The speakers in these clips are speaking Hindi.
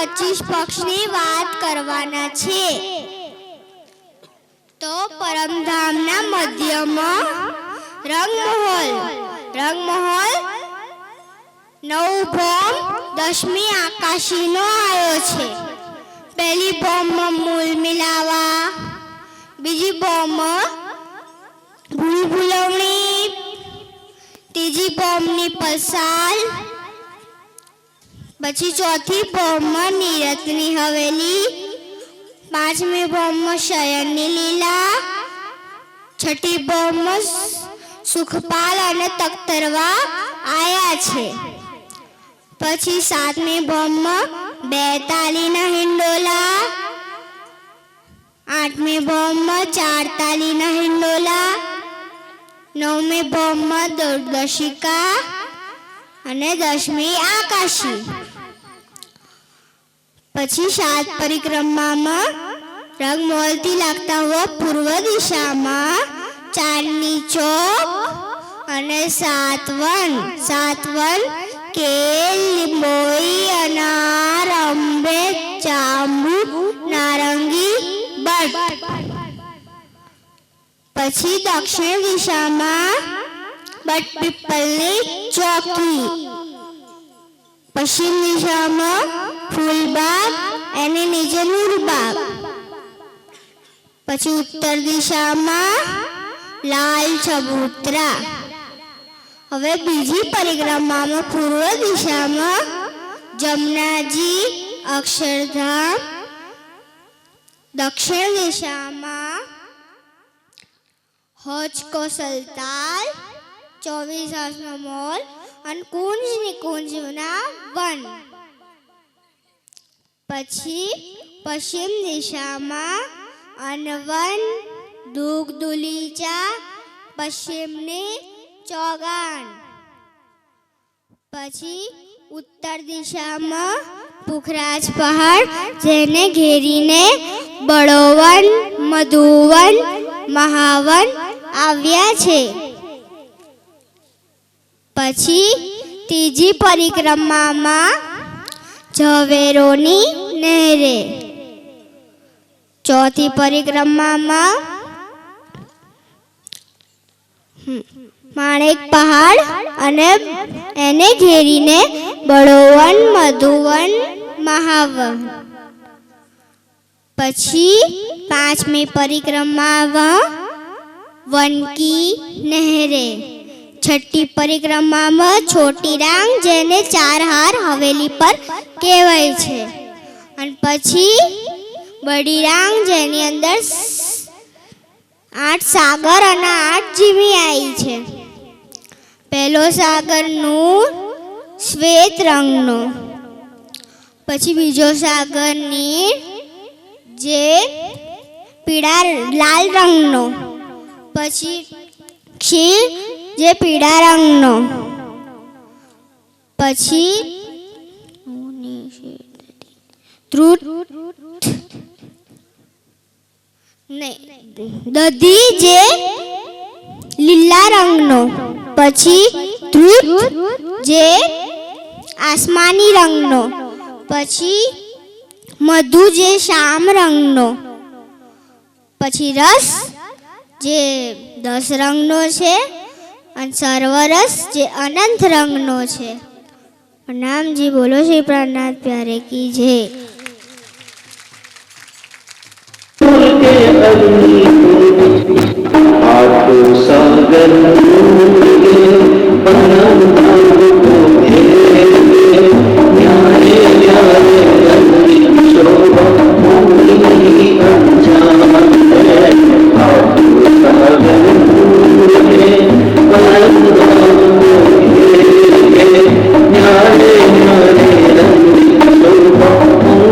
25 પક્ષની વાત કરવાના છે. તો પરમધામના મધ્યમાં રંગમહોલ 9 બોમ્બ 10મી આકાશીનો આવ્યો છે. પહેલી બોમ્બમાં મૂલ મિલાવા, બીજી બોમ્બ ભૂલ ભૂલવણી, ત્રીજી બોમ્બની પસાલ, પછી ચોથી બોમ્બમાં નીરતની હવેલી, પાંચમી બોમ્બમાં શયનની લીલા, છઠ્ઠી બોમ્બમાં સુખપાલ અને તખ્તરવા આયા છે. પછી સાતમી બોમ્બમાં 2 તાલીના હિંડોલા, આઠમી બોમ્બમાં 4 તાલીના હિંડોલા, નવમી બોમ્બમાં દૂરદર્શિકા અને 10મી આકાશી. પછી 7 પરિક્રમામાં રંગમહોલથી લાગતા હોવા પૂર્વ દિશામાં ચાંદની ચોક અને 7 વન કેલ, લીંબોળી, અનાર, અંબે, જાંબુ, નારંગી, બટ. પછી દક્ષિણ દિશામાં બટપીપલની ચોકી, પશ્ચિમ દિશામાં ફૂલબાગ, એની નીચે નૂરબાગ. પછી ઉત્તર દિશામાં લાલ ચબૂતરા. હવે બીજી પરિક્રમામાં પૂર્વ દિશામાં જમનાજી, અક્ષરધામ, દક્ષિણ દિશામાં હોજ કો સલતાલ, 24 હાસનો મોલ અને કુંજના વન. પછી પશ્ચિમ દિશામાં અનવન, દુગદુલીચા, પશ્ચિમની ચોગાન. પછી ઉત્તર દિશામાં પુખરાજ પહાડ, જેને ઘેરીને બળોવન, મધુવન, મહાવન આવ્યા છે. પછી ત્રીજી પરિક્રમામાં ઝવેરોની નહેરે. ચોથી પરિક્રમામાં માણેક પહાડ અને એને ઘેરીને બળોવન, મધુવન, મહાવન. પછી પાંચમી પરિક્રમામાં વનકી નહેરે. છઠ્ઠી પરિક્રમામાં છોટી રાંગ, જેને 4 હાર હવેલી પર કહેવાય છે. અને પછી બડી રાંગ, જેની અંદર 8 સાગર અને 8 જીવી આવી છે. પહેલો સાગર નૂર શ્વેત રંગનો, પછી બીજો સાગર નીર, જે લાલ રંગનો, પછી ક્ષીર, જે પીળા રંગનો, પછી દધી, જે લીલા રંગનો, પછી ધ્રુત, જે આસમાની રંગનો, પછી મધુ, જે શ્યામ રંગનો, પછી રસ, જે 10 રંગનો છે, અને સર્વરસ, જે અનંત રંગનો છે. પ્રણામજી. બોલો શ્રી પ્રાણનાથ પ્યારે કી જય. न्यारे न्यारे रंग शोभा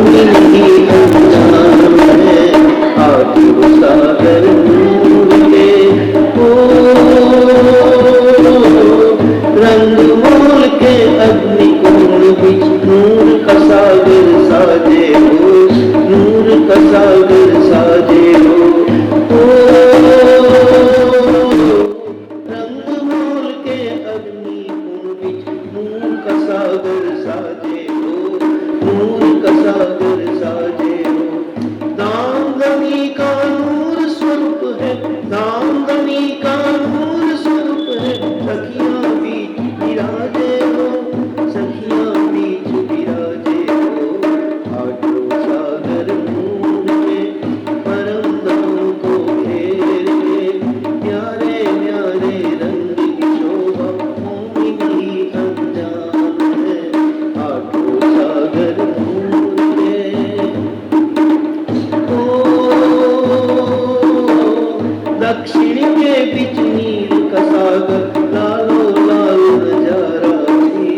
दक्षिण के बीच नील का सागर, लालो लाल नजारा जी,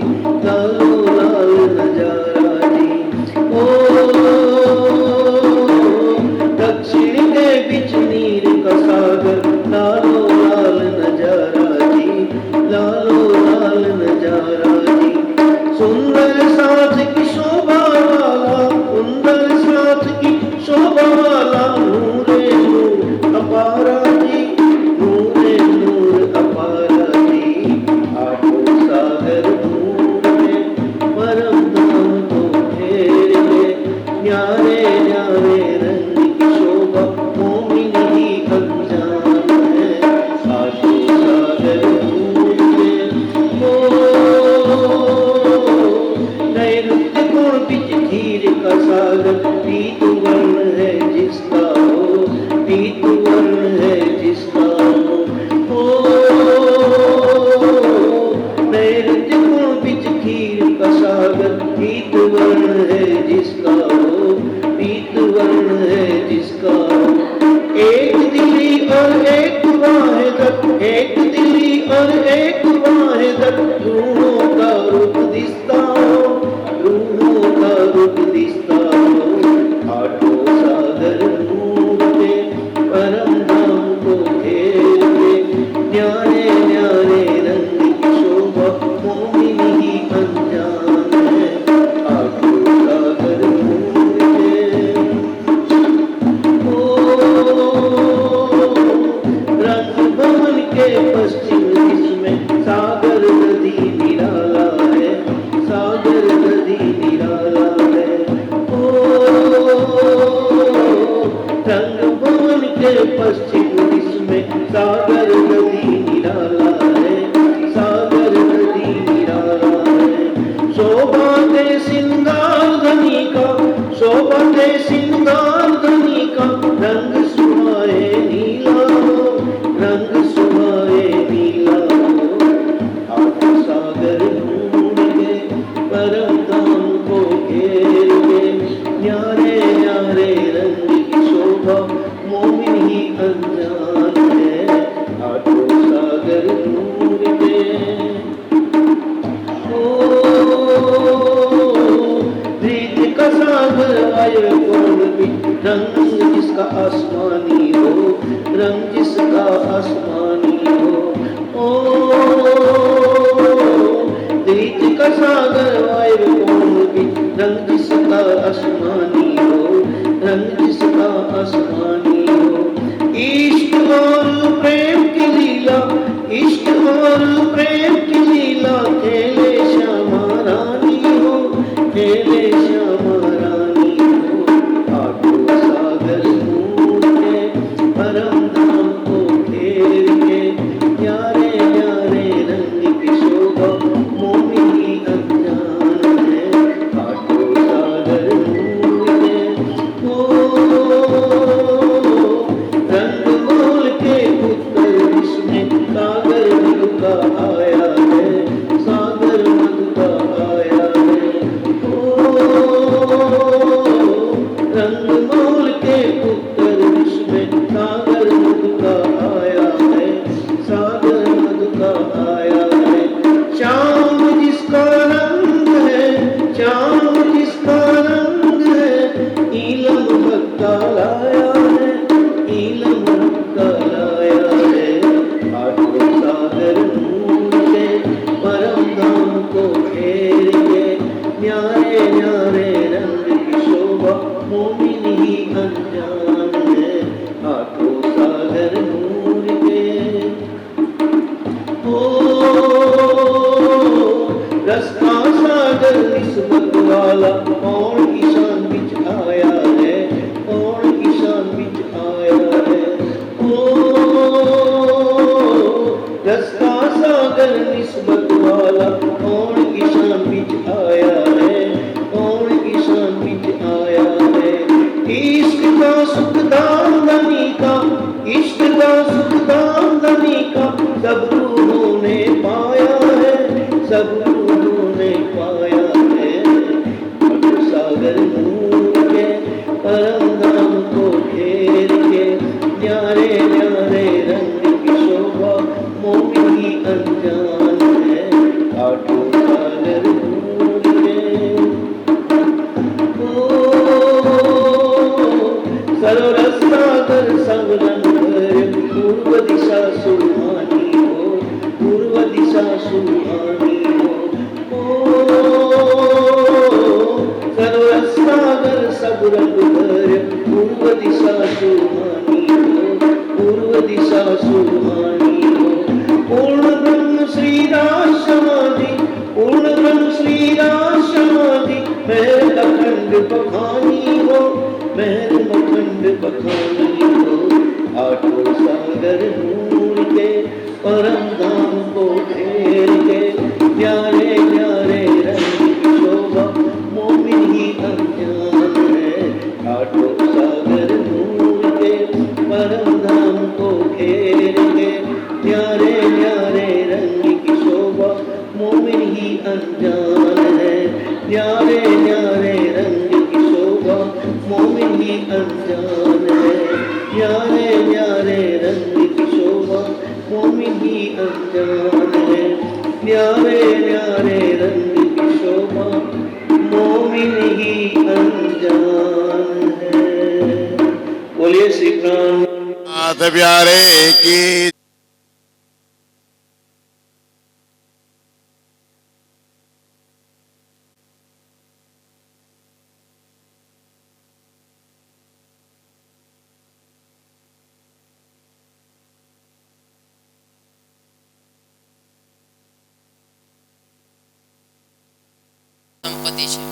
लालो लाल नजारा जी। ओ दक्षिण के बीच नील का सागर, लालो लाल नजारा जी, लालो लाल नजारा जी। सुंदर साथ की शोभा वाला, सुंदर साथ की शोभा वाला, नूरे नूर अपारा जी, नूरे नूर अपारा जी। आठों सागर नूर में परम धाम को घेर के, न्यारे न्यारे रंग की शोभा मोमिन ही अनजान है। आठों सागर नूर में नैऋत्य कोण बीच धीर का सागर, पीत वर्ण है जिसका हो, पीत वर्ण है जिसका हो। नैऋत्य कोण बीच धीर का सागर, पीत वर्ण है जिसका हो, पीत वर्ण है जिसका हो। एक दिल्ली और एक वाहिदत, एक दिल्ली और एक वाहिदत, रूहों का रुख दिसता हो, रूहों का रुख दिसता हो। आठों सागर नूर में परम धाम को घेर के, न्यारे न्यारे रंग की शोभा मोमिन ही अनजान है। आठों सागर नूर में रंग भवन के पश्चिम दिश में सागर नदी निराला है, सागर नदी निराला है। ओ रंग भवन के पश्चिम दिश में सागर नदी निराला है, सागर नदी निराला है। शोभा दे सिंगार धनी का, शोभा दे सिंगार धनी का, रंग सुहाए नीला हो, रंग सुहाए नीला हो। आठों सागर नूर के परम धाम को घेर के, न्यारे न्यारे रंग की शोभा मोमिन ही अनजान है। आठों सागर नूर के प्रीत का सागर आए कोण भी, रंग जिसका आसमानी हो, रंग जिसका आसमानी हो। ओ प्रीत का सागर आए कोण भी, रंग जिसका आसमानी हो, रंग जिसका आसमानी हो। इश्क और प्रेम की लीला, इश्क और प्रेम की लीला, खेले श्यामा रानी हो, खेले श्यामा रानी हो। आठों सागर नूर के परम धाम को घेर के, न्यारे न्यारे रंग की शोभा मोमिन ही अनजान है। आठों सागर नूर के रंग मोल के पुत्र इसमें सागर मधु का आया है, सागर मधु का आया है। रंग मोल के पुत्र इसमें सागर मधु का आया है, सागर मधु का आया है। श्याम जिसका रंग है, श्याम जिसका रंग है, नीलम भक्ता लाया है, नीलम भक्ता लाया है। आठों सागर नूर के परम धाम को घेर के, न्यारे न्यारे रंग की शोभा मोमिन ही अनजान है। आठों सागर नूर के रस का सागर निस्बत वाला, कौन ईशान बिच आया है, कौन ईशान बिच आया है। रस का सागर निस्बत वाला, कौन ईशान बिच आया है, कौन ईशान बिच आया है। इश्क का सुखदान धनी का, इश्क का न्यारे रंग की शोभा मोमिनी अनजान है काटो सागर ढूंढ के सरस सागर सब रंग भरे पूर्व दिशा सुहानी हो पूर्व दिशा सुहानी हो सरस सागर सब रंग भरे पूर्व दिशा सुहानी हो पूर्व दिशा सुहानी हो पूर्ण ब्रह्म श्री राम समाधि पूर्ण ब्रह्म श्री राम समाधि महल अखंड बखानी हो महल अखंड बखानी हो आठों सागर ढूंढ के परम धाम को घेर के प्यारे प्यारे रंग की शोभा मोमिन ही अनजान है आठों सागर ढूंढ के परम धाम को घेर के प्यारे प्यारे रंग की शोभा मोमिन ही अनजान है प्यारे प्यारे रंग की शोभा मोमिन ही अनजान है प्यारे प्यारे रंग की शोभा मोमिन ही अनजान है प्यारे प्यारे रंग की शोभा मोमिन ही अनजान है। बोलिए श्री राम नाथ प्यारे की સંપત્તિ છે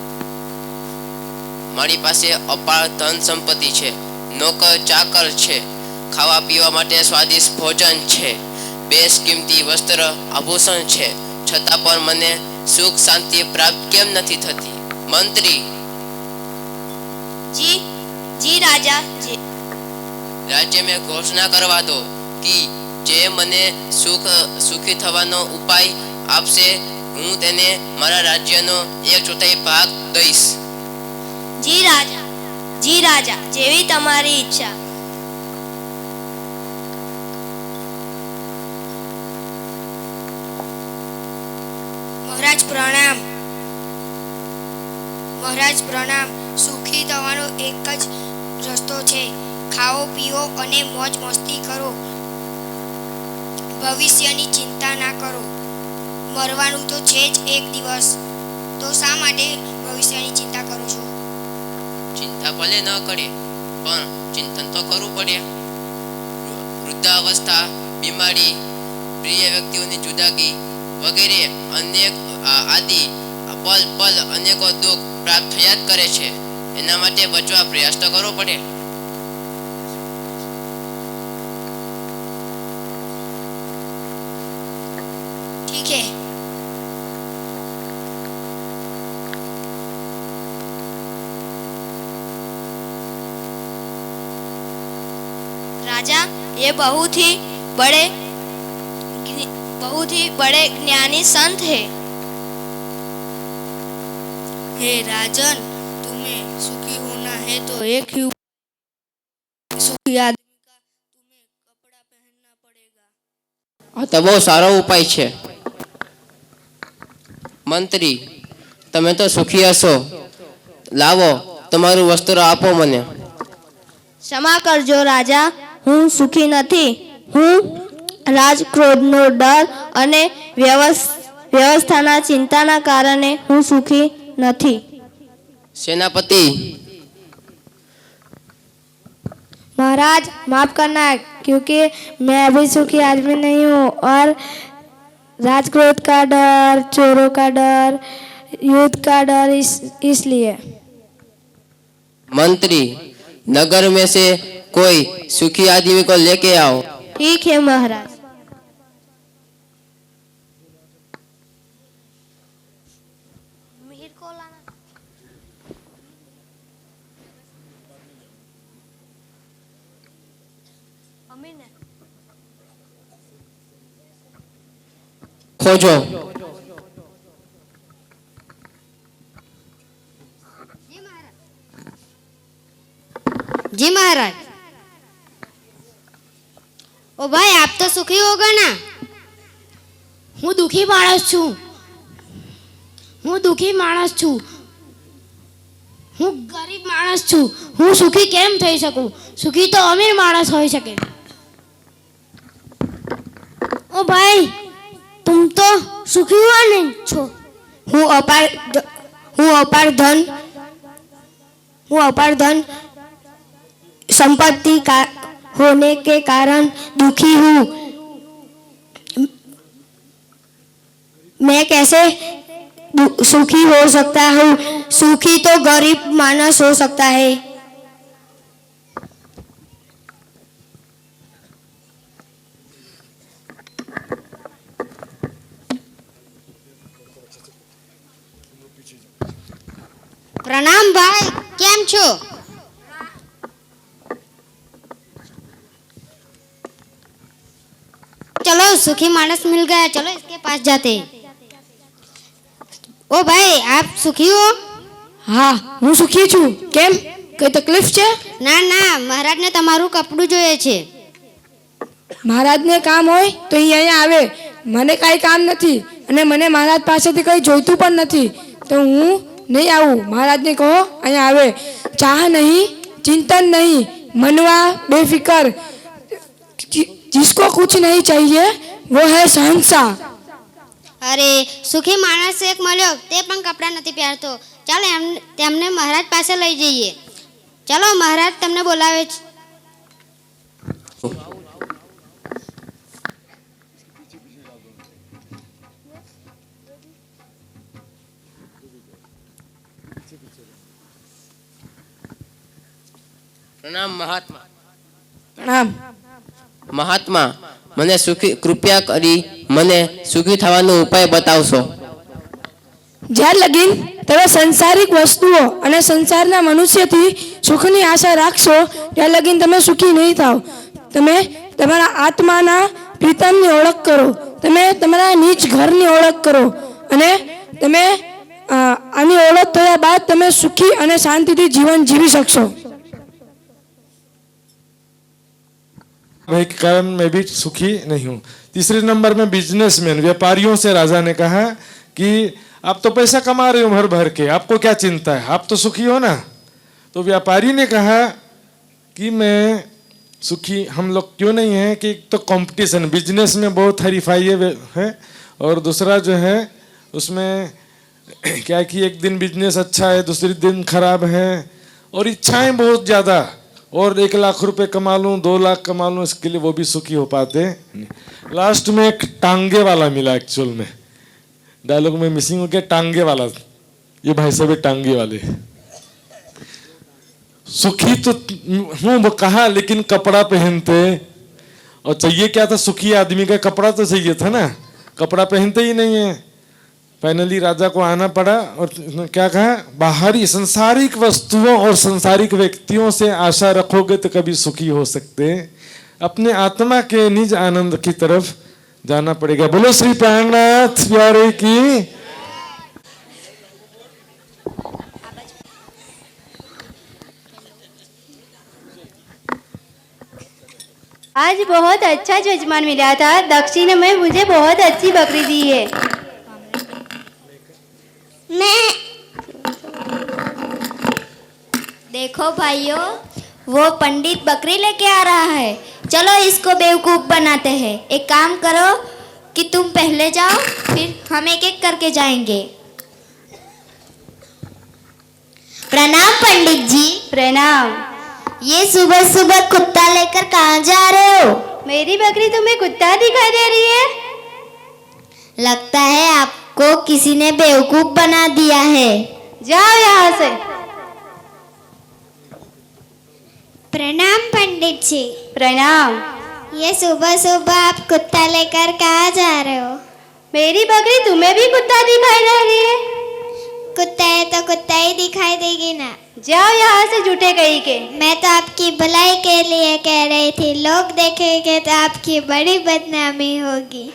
મારી પાસે અપાર ધન સંપત્તિ છે નોકર ચાકર છે ખાવા પીવા માટે સ્વાદિષ્ટ ભોજન છે બેશકીમતી વસ્ત્ર આભૂષણ છે છતાં પણ મને સુખ શાંતિ પ્રાપ્ત કેમ નથી થતી મંત્રી जी जी राजा जी રાજ્ય મેં ઘોષણા કરવા દો કે જે મને સુખી થવાનો ઉપાય આપશે હું તેને મારા રાજ્યનો 1/4 ભાગ દઈશ जी राजा जेवी तमारी इच्छा महाराज प्रणाम सुखी थवानो एक ज रस्तो छे खाओ पीओ अने मौज मस्ती करो भविष्यनी चिंता ना करो मरवानुं तो छे ज एक दिवस तो शा माटे भविष्यनी चिंता करो छो चिंता भले न करे पण चिंतन तो करવું પડે वृद्धावस्था बीमारी प्रिय व्यक्तिओनी जुदागी वगैरह अनेक आदि पल पल अनेको दुख प्राप्त थया ज करे छे एना माटे बचवा प्रयास तो करવો પડે ठीक है राजा ये बहुत ही बड़े ज्ञानी संत है हे राजन तुम्हें सुखी होना है तो एक ही सुखी आदमी का तुम्हें कपड़ा पहनना पड़ेगा आ तो बहुत सारो उपाय छे मंत्री तमे तो सुखी हशो लावो तमारू वस्त्र आपो मने क्षमा करजो राजा हूँ सुखी नहीं हूँ राजक्रोधनो डर अने व्यवस्थाना चिंताना कारणे हूँ सुखी नहीं सेनापति महाराज माफ करना क्योंकि मैं अभी सुखी आदमी नहीं हूँ और राजक्रोध का डर चोरों का डर युद्ध का डर इसलिए मंत्री नगर में से कोई सुखी आदमी को लेके आओ ठीक है महाराज खोजो जी महाराज ओ भाई आप तो सुखी होगा ना? હું દુખી માણસ છું. હું ગરીબ માણસ છું. હું સુખી કેમ થઈ શકું? સુખી તો અમીર માણસ હોઈ શકે. ओ भाई तुम तो सुखी हुआ नहीं छो. हूँ अपार धन संपत्ति का होने के कारण दुखी हूँ. मैं कैसे सुखी हो सकता हूँ? सुखी तो गरीब मानस हो सकता है. प्रणाम भाई, केम छो? चलो सुखी मानस मिल गया, चलो इसके पास जाते. ओ भाई आप सुखी हो? હા હું સુખી છું. કેમ, કઈ તકલીફ છે? ના ના, મહારાજને તમારું કપડું જોઈએ છે. મહારાજને કામ હોય તો એ અહીંયા આવે. મને કાંઈ કામ નથી અને મને મહારાજ પાસેથી કંઈ જોઈતું પણ નથી, તો હું નહીં આવું. મહારાજને કહો અહીંયા આવે. ચાહ નહીં, चिंतन नहीं, मनवा बेफिक्र. जिसको कुछ नहीं चाहिए वो है शहंशाह. અરે સુખી માણસ એક મળ્યો, તે પણ કપડાં નથી પહેરતો. ચાલો તેમને મહારાજ પાસે લઈ જઈએ. ચાલો મહારાજ તમને બોલાવે છે. પ્રણામ મહાત્મા. प्रणाम. મહાત્મા, મને સુખી કૃપયા કરી મને સુખી થવાનો ઉપાય બતાવશો. જ્યાં લગીન તમે સંસારિક વસ્તુઓ અને સંસારના મનુષ્યથી સુખની આશા રાખશો ત્યાં લગીન તમે સુખી નહીં થાવ. તમે તમારા આત્માના પ્રીતમની ઓળખ કરો. તમે તમારા નીચ ઘરની ઓળખ કરો અને તમે આની ઓળખ થયા બાદ તમે સુખી અને શાંતિથી જીવન જીવી શકશો. मैं के कारण मैं भी सुखी नहीं हूँ. तीसरे नंबर में बिजनेसमैन व्यापारियों से राजा ने कहा कि आप तो पैसा कमा रहे हो भर भर के, आपको क्या चिंता है, आप तो सुखी हो ना. तो व्यापारी ने कहा कि मैं सुखी हम लोग क्यों नहीं है कि एक तो कंपटीशन बिजनेस में बहुत हरीफाई है और दूसरा जो है उसमें क्या कि एक दिन बिजनेस अच्छा है, दूसरे दिन खराब है और इच्छाएं बहुत ज़्यादा. और 1 लाख रुपए कमा लूँ, 2 लाख कमा लूँ, इसके लिए वो भी सुखी हो पाते. लास्ट में एक टांगे वाला मिला. एक्चुअल में डायलॉग में मिसिंग हो गया टांगे वाला. ये भाई साहब टांगे वाले. सुखी तो हूँ वो कहा, लेकिन कपड़ा पहनते और चाहिए क्या था, सुखी आदमी का कपड़ा तो चाहिए था ना, कपड़ा पहनते ही नहीं है. फाइनली राजा को आना पड़ा और क्या कहा, बाहरी संसारिक वस्तुओं और संसारिक व्यक्तियों से आशा रखोगे तो कभी सुखी हो सकते, अपने आत्मा के निज आनंद की तरफ जाना पड़ेगा. बोलो श्री प्राणनाथ प्यारे की. आज बहुत अच्छा जजमान मिला था. दक्षिण में मुझे बहुत अच्छी बकरी दी है. देखो भाइयों, वो पंडित बकरी लेके आ रहा है. चलो इसको बेवकूफ बनाते हैं. एक काम करो कि तुम पहले जाओ, फिर हम एक एक करके जाएंगे. प्रणाम पंडित जी. प्रणाम. ये सुबह सुबह कुत्ता लेकर कहाँ जा रहे हो? मेरी बकरी तुम्हें कुत्ता दिखाई दे रही है? लगता है आपको किसी ने बेवकूफ बना दिया है. जाओ यहाँ से. प्रणाम पंडित जी. प्रणाम. ये सुबह सुबह आप कुत्ता लेकर कहाँ जा रहे हो? मेरी बकरी तुम्हें भी कुत्ता दिखाई दे रही है? कुत्ता है तो कुत्ता ही दिखाई देगी ना. जाओ यहाँ से झूठे कहीं के. मैं तो आपकी भलाई के लिए कह रही थी, लोग देखेंगे तो आपकी बड़ी बदनामी होगी.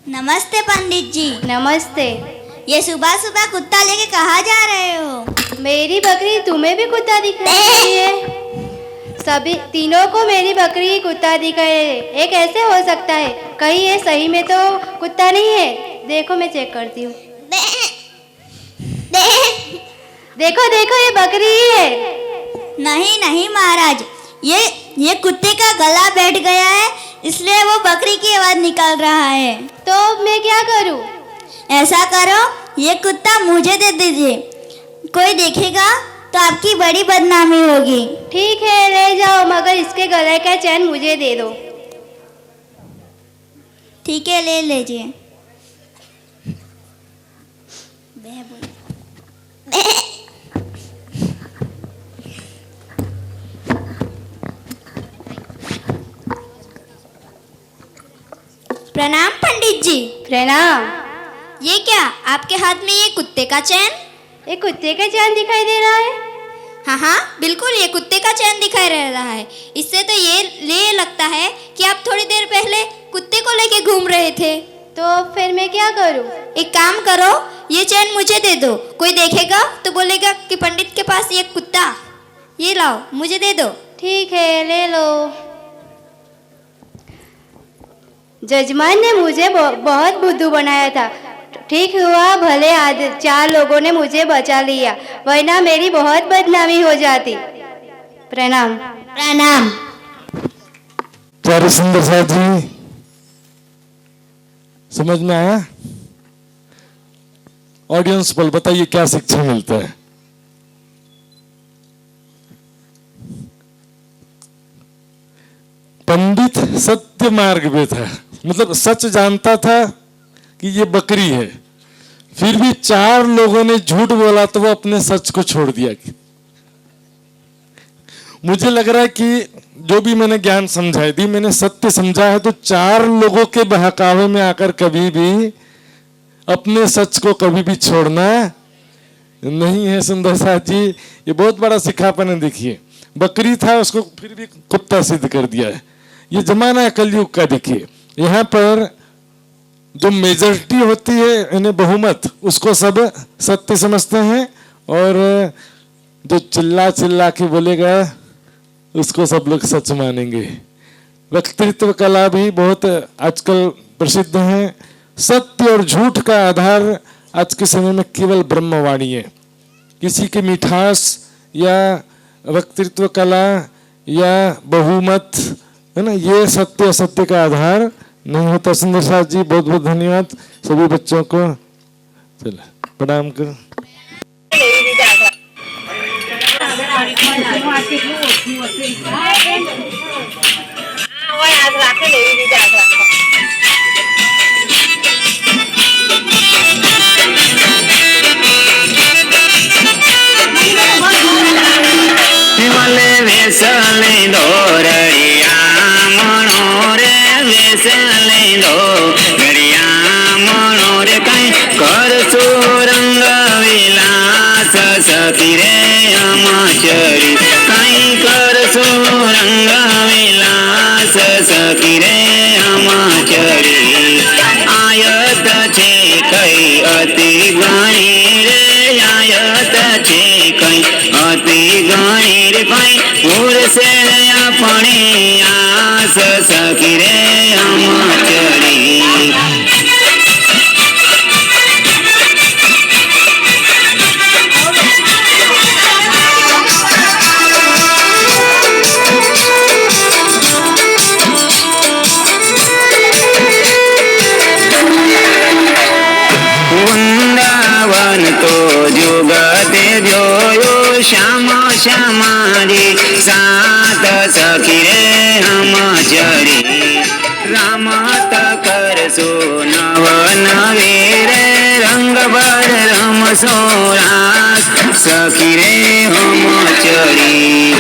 नमस्ते पंडित जी. नमस्ते. ये सुबह सुबह कुत्ता लेके कहाँ जा रहे हो? मेरी बकरी तुम्हें भी कुत्ता दिख रही है? सभी तीनों को मेरी बकरी कुत्ता दिख रही है। ये कैसे हो सकता है? कहीं ये सही में तो कुत्ता नहीं है? देखो मैं चेक करती हूँ। देखो देखो ये बकरी ही है। नहीं नहीं महाराज, ये कुत्ते का गला बैठ गया है, इसलिए वो बकरी की आवाज निकाल रहा है। तो मैं क्या करूँ? ऐसा करो, ये कुत्ता मुझे दे दीजिए। कोई देखेगा तो आपकी बड़ी बदनामी होगी। ठीक है ले जाओ, मगर इसके गले का चैन मुझे दे दो। ठीक है ले लीजिए। प्रणाम पंडित जी। प्रणाम। ये क्या आपके हाथ में ये कुत्ते का चैन? ये कुत्ते का चैन दिखाई दे रहा है? हाँ हाँ बिल्कुल, ये कुत्ते का चैन दिखाई दे रहा है। इससे तो ये लगता है कि आप थोड़ी देर पहले कुत्ते को लेके घूम रहे थे। तो फिर मैं क्या करूं? एक काम करो, ये चैन मुझे दे दो। कोई देखेगा तो बोलेगा कि पंडित के पास ये कुत्ता। ये लाओ, मुझे दे दो। ठीक है ले लो। जजमान ने मुझे बहुत बुद्धू बनाया था। ठीक हुआ भले 4 लोगों ने मुझे बचा लिया, वरना मेरी बहुत बदनामी हो जाती। प्रणाम। प्रणाम। प्यारे सुंदर साथ जी, समझ में आया? ऑडियंस पर बताइए क्या शिक्षा मिलता है? पंडित सत्य मार्ग पे था, मतलब सच जानता था कि ये बकरी है, फिर भी 4 लोगों ने झूठ बोला तो वो अपने सच को छोड़ दिया। मुझे लग रहा है कि जो भी मैंने ज्ञान समझाई दी, मैंने सत्य समझा है, तो 4 लोगों के बहकावे में आकर कभी भी अपने सच को कभी भी छोड़ना नहीं है। सुंदर साथ जी, ये बहुत बड़ा सिखापन है। देखिए, बकरी था, उसको फिर भी कुत्ता सिद्ध कर दिया है। ये जमाना है कलयुग का। देखिए यहाँ पर जो मेजॉरिटी होती है, इन्हें बहुमत, उसको सब सत्य समझते हैं, और जो चिल्ला चिल्ला के बोलेगा उसको सब लोग सच मानेंगे। वक्तृत्व कला भी बहुत आजकल प्रसिद्ध है। सत्य और झूठ का आधार आज के समय में केवल ब्रह्मवाणी है। किसी की मिठास या वक्तृत्व कला या बहुमत है ना, ये सत्य असत्य का आधार नहीं होता। सुंदर साथ जी, बहुत बहुत धन्यवाद सभी बच्चों को। चलो प्रणाम करो। વેસલે દોરડિયા મણો રે વેસલે દોરડિયા મણો રે કઈ કરશું રંગ વિલાસ સતી રે અમાચરી કઈ કરશું રંગ વિલાસ સતી રે અમાચરી આયત છે કઈ અતિ ગણી રે આયત છે કઈ અતિ ગણી રે કઈ પુરસે આપણી આસ સખી રે અમાચરી વૃંદાવન તો જુગતે જોયો શ્યામ શ્યામારી સાત સખી રે હમચરી રમત કરશો નવ નવે રે રંગ ભર રમશો રાસ સખી રે હમચરી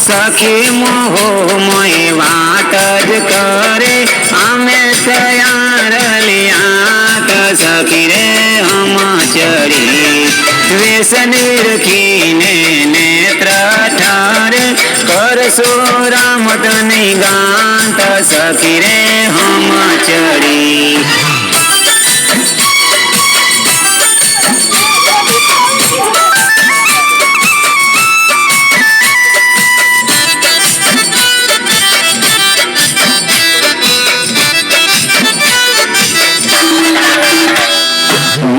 સખી મોહમય વાત જ કરે અમે તૈયાર લિયા ચડી વ્યસન રખીને નેત્ર ઠાર કરશો રામ તને ગાંત સખી રે હમ ચડી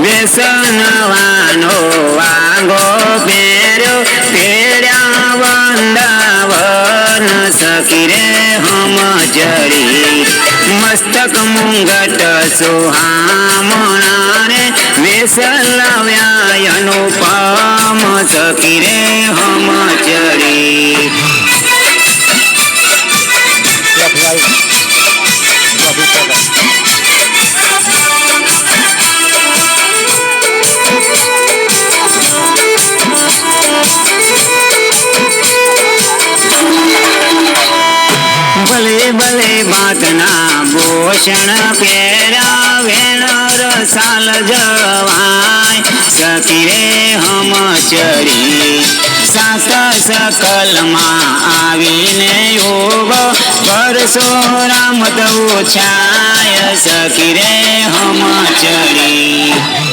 વ્યસનવાનો વાંગો પહેર્યો પેર્યા વંદાવન સખી રે હમ જડી મસ્તક મુંગટ સુહામણા રે વેસલાવ્યા અનુપમ સખી રે હમ ચડી ભલે ભલે ભાતના ભૂષણ પહેરા વેણ રસાલ જવાય સખી રે હમ ચડી સાત સકલમાં આવીને યોગ કરશો રામ તો છાય સખી રે હમ ચડી